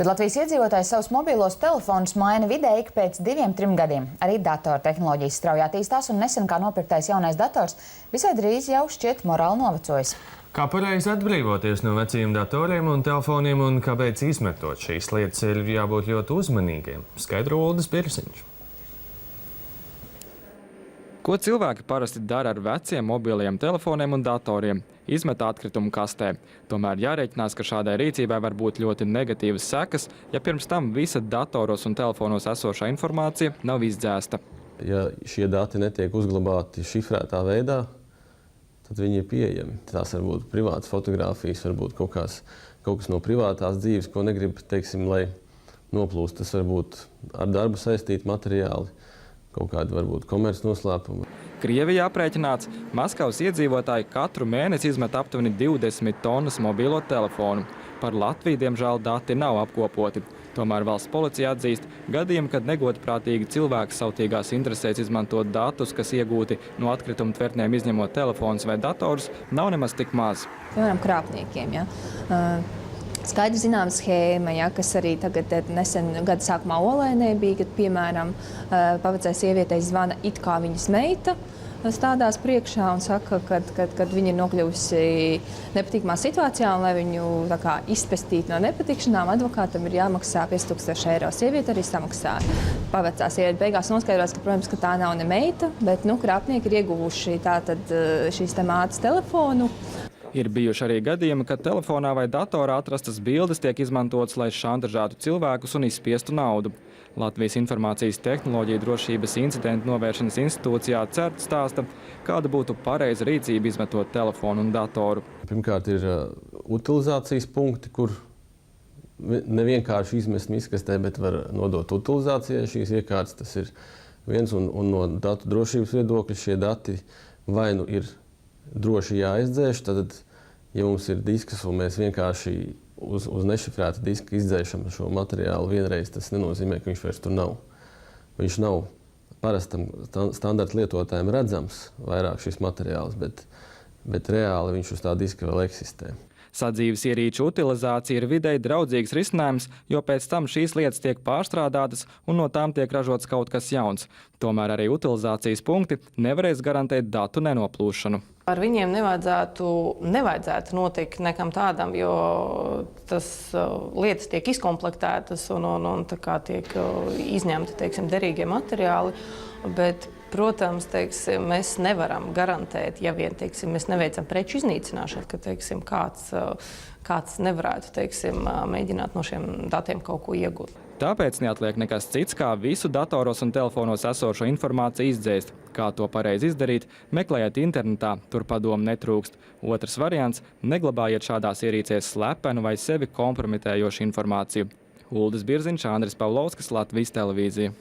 Bet Latvijas iedzīvotājs savus mobilos telefonus maina vidēji ik pēc 2–3 gadiem. Arī datortehnoloģijas strauji attīstās, un nesen kā nopirktais jaunais dators visai drīz jau šķiet morāli novecojis. Kā pareizi atbrīvoties no veciem datoriem un telefoniem un kāpēc izmetot šīs lietas ir jābūt ļoti uzmanīgiem, skaidro Uldis Birziņš. Ko cilvēki parasti dara ar veciem mobiliem telefoniem un datoriem? Izmet atkritumu kastē. Tomēr jārēķinās, ka šādai rīcībai var būt ļoti negatīvas sekas, ja pirms tam visa datoros un telefonos esošā informācija nav izdzēsta. Ja šie dati netiek uzglabāti šifrētā veidā, tad viņi ir pieejami. Tās var būt privātas fotogrāfijas, varbūt kaut kas no privātās dzīves, ko negrib, teiksim, lai noplūst. Tas var būt ar darbu saistīti materiāli, kaut kādi varbūt komerces noslēpumi. Krievijā aprēķināts, Maskavas iedzīvotāji katru mēnesi izmet aptuveni 20 tonnas mobilo telefonu. Par Latviju, diemžēl, dati nav apkopoti. Tomēr valsts policija atzīst, gadījumi, kad negodprātīgi cilvēki sautīgās interesēs izmantot datus, kas iegūti no atkritumu tvertnēm izņemot telefonus vai datorus, nav nemaz tik maz. Piemēram, krāpniekiem. Ja? Skaidri zināma schēma, ja, kas arī tagad nesen gada sākumā Olēnē bija, kad, piemēram, pavecē sievietei zvana it kā viņas meita, stādās priekšā un saka, kad viņa ir nokļuvusi nepatīkamā situācijā un, lai viņu tā kā izpestītu no nepatikšanām, advokātam ir jāmaksā 5000 eiro. Sieviete arī samaksā. Pavecā sieviete beigās noskaidros, ka, protams, ka tā nav ne meita, bet krāpnieki ir ieguvuši tātad šīs mātes telefonu. Ir bijuši arī gadījumi, kad telefonā vai datorā atrastas bildes tiek izmantotas, lai šantažētu cilvēkus un izspiestu naudu. Latvijas informācijas tehnoloģija drošības incidentu novēršanas institūcijā CERT stāsta, kāda būtu pareiza rīcība izmetot telefonu un datoru. Pirmkārt ir utilizācijas punkti, kur nevienkārši izmest miskastē, bet var nodot utilizācijai šīs iekārtas. Tas ir viens, un no datu drošības viedokļa šie dati vai nu ir droši jāizdzēš, tad, ja mums ir disks un mēs vienkārši uz nešifrēta diska izdzēšam šo materiālu vienreiz, tas nenozīmē, ka viņš vairs tur nav. Viņš nav parastam standarta lietotājiem redzams vairāk šis materiāls, bet reāli viņš uz tā diska vēl eksistē. Sadzīves ierīču utilizācija ir videi draudzīgs risinājums, jo pēc tam šīs lietas tiek pārstrādātas un no tām tiek ražots kaut kas jauns. Tomēr arī utilizācijas punkti nevarēs garantēt datu nenoplūšanu. Ar viņiem nevajadzētu notikt nekam tādam, jo tas lietas tiek izkomplektētas un tā kā tiek izņemti, teiksim, derīgie materiāli, bet, protams, teiksim, mēs nevaram garantēt, ja vien, teiksim, mēs neveicam preču iznīcināšanu, ka, teiksim, kāds nevarētu, teiksim, mēģināt no šiem datiem kaut ko iegūt. Tāpēc neatliek nekas cits, kā visu datoros un telefonos esošo informāciju izdzēst. Kā to pareizi izdarīt, meklējiet internetā, tur padomu netrūkst. Otrs variants – neglabājiet šādās ierīcēs slepenu vai sevi kompromitējošu informāciju. Uldis Birziņš, Andris Pavlovskis, Latvijas televīzija.